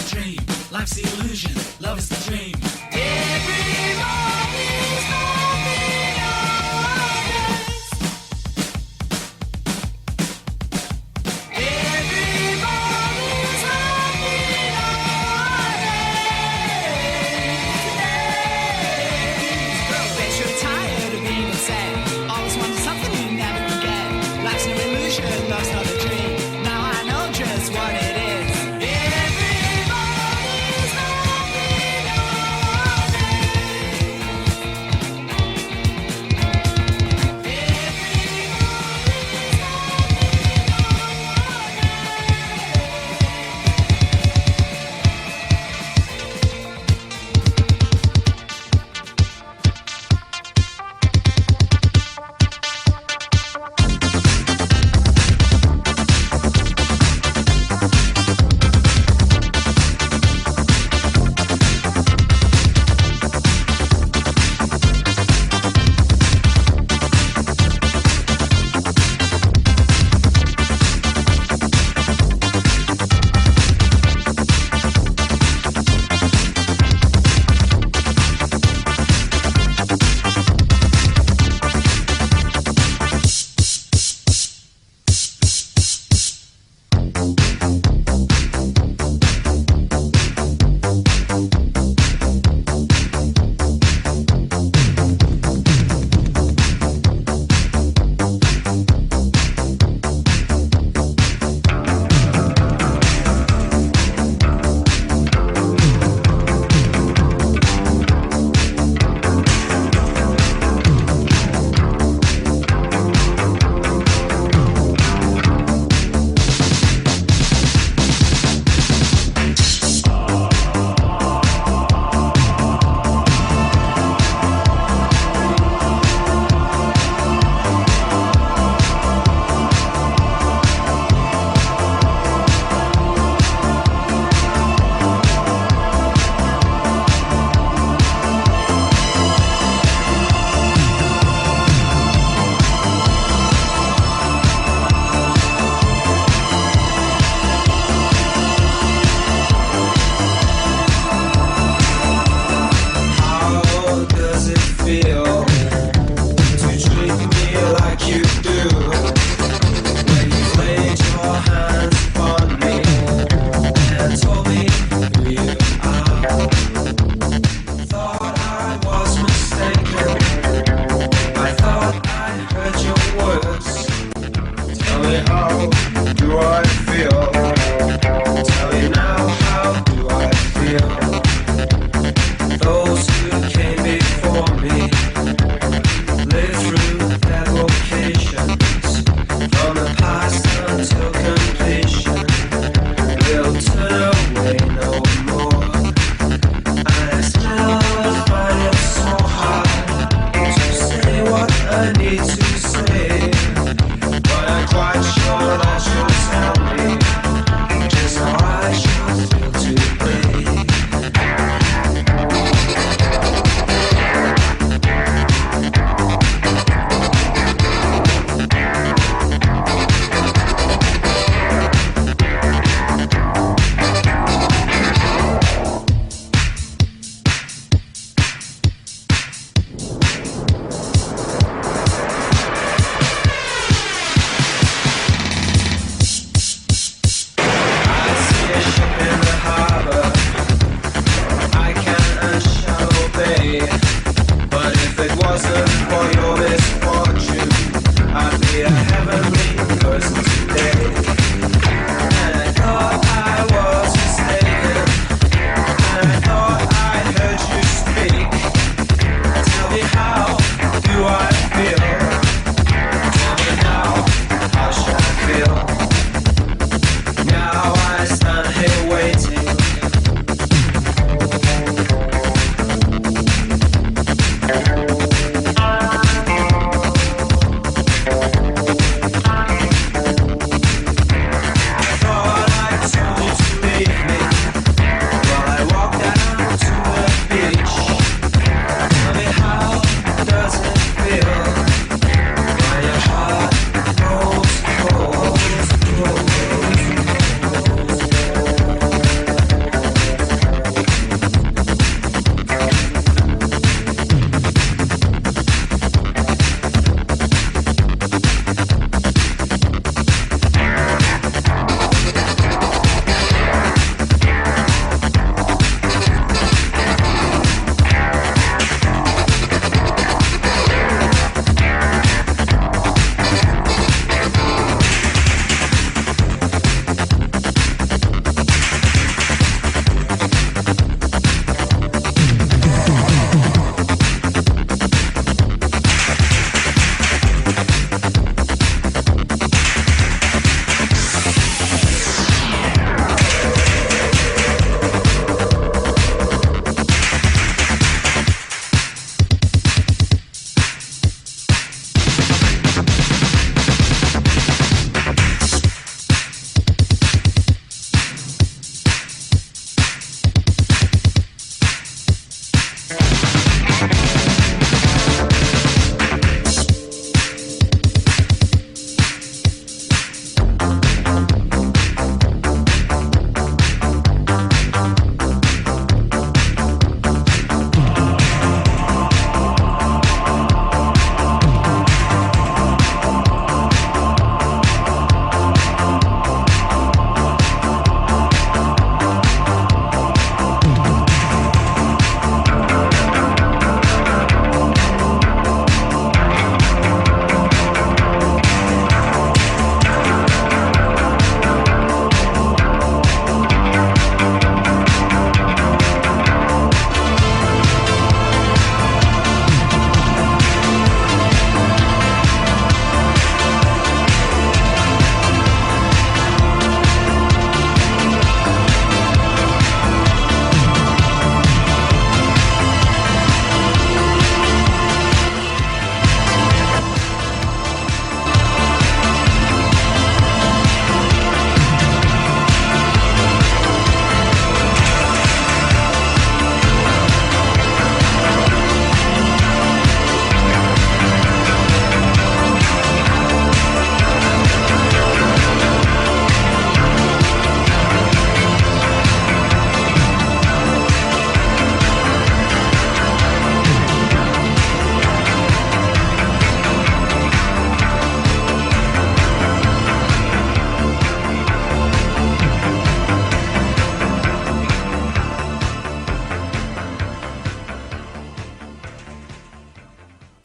dream. Life's the illusion, love is the dream. Everybody's happy nowadays. Everybody's happy nowadays. Bet you're tired of being sad. Always wanted something you never forget. Life's no illusion, love's not a dream. Now I know just what it is. Everybody's happy nowadays.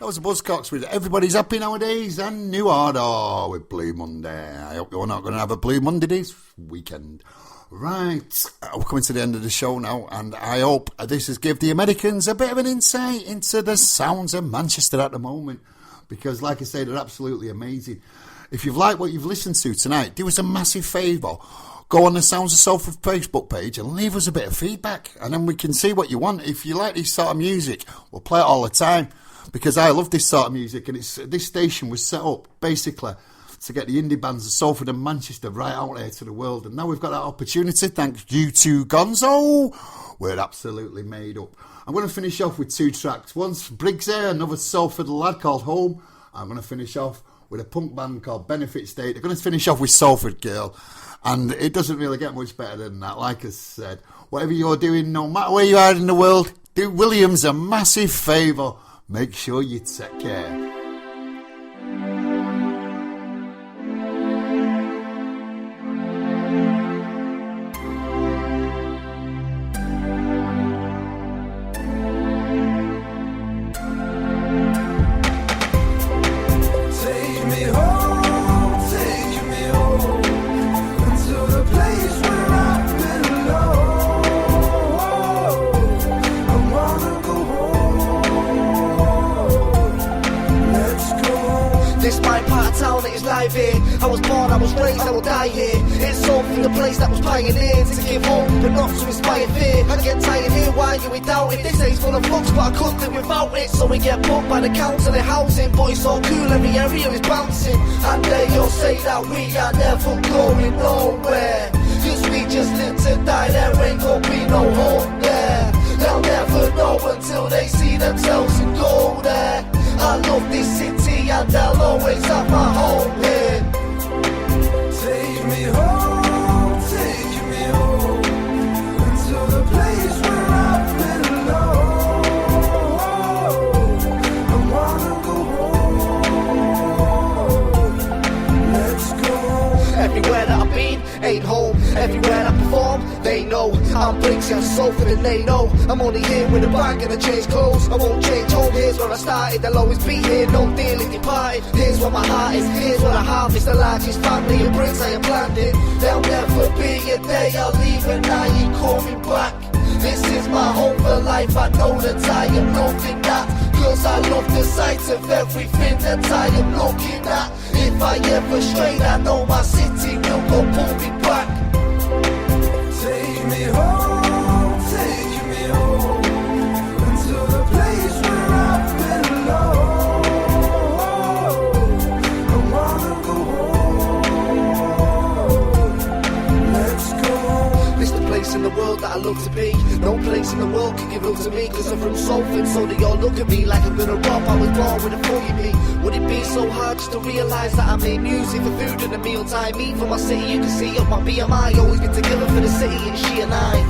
That was the Buzzcocks with Everybody's Happy Nowadays and New Order with Blue Monday. I hope you're not going to have a Blue Monday this weekend. Right, we're coming to the end of the show now, and I hope this has given the Americans a bit of an insight into the sounds of Manchester at the moment, because like I say, they're absolutely amazing. If you've liked what you've listened to tonight, do us a massive favour. Go on the Sounds of Salford Facebook page and leave us a bit of feedback, and then we can see what you want. If you like this sort of music, we'll play it all the time, because I love this sort of music, and this station was set up basically to get the indie bands of Salford and Manchester right out there to the world. And now we've got that opportunity, thanks you to Gonzo. We're absolutely made up. I'm going to finish off with 2 tracks. One's Brigzy, another Salford lad called Home. I'm going to finish off with a punk band called Benefit State. They're going to finish off with Salford Girl. And it doesn't really get much better than that. Like I said, whatever you're doing, no matter where you are in the world, do Williams a massive favour. Make sure you take care. I was born, I was raised, I will die here. It's Salford, the place that was pioneered to give hope, but not to inspire fear. I get tired here, why are we doubting? This ain't full of books, but I couldn't live without it. So we get booked by the council and housing, but it's all cool, every area is bouncing. And they all say that we are never going nowhere, cause we just live to die, there ain't gonna be no home there. They'll never know until they see themselves and go there. I love this city and I'll always have my home here. Take me home to the place where I belong. I wanna go home. Let's go. Everywhere that I've been ain't home. Everywhere I perform, they know I'm Brigzy and Salford and they know I'm only here with a bag and I change clothes. I won't change home, here's where I started. They'll always be here, no dealing departed. Here's where my heart is, here's what I have. It's the largest family of Brigzy I am planted. There'll never be a day I'll leave and I ain't coming back. This is my home for life, I know that I am loving that, cause I love the sight of everything that I am looking at. If I ever stray, I know my city will go pull me back. Take me home to the place where I belong. I wanna go home. Let's go. This the place in the world that I love to be. No place in the world can give up to me, cause I'm from Salford, so they all look at me like I'm gonna rob. I was born with a foot in me. Would it be so hard just to realise that I made music for food and a mealtime? Eat for my city, you can see up my BMI. Always been together for the city, and she and I.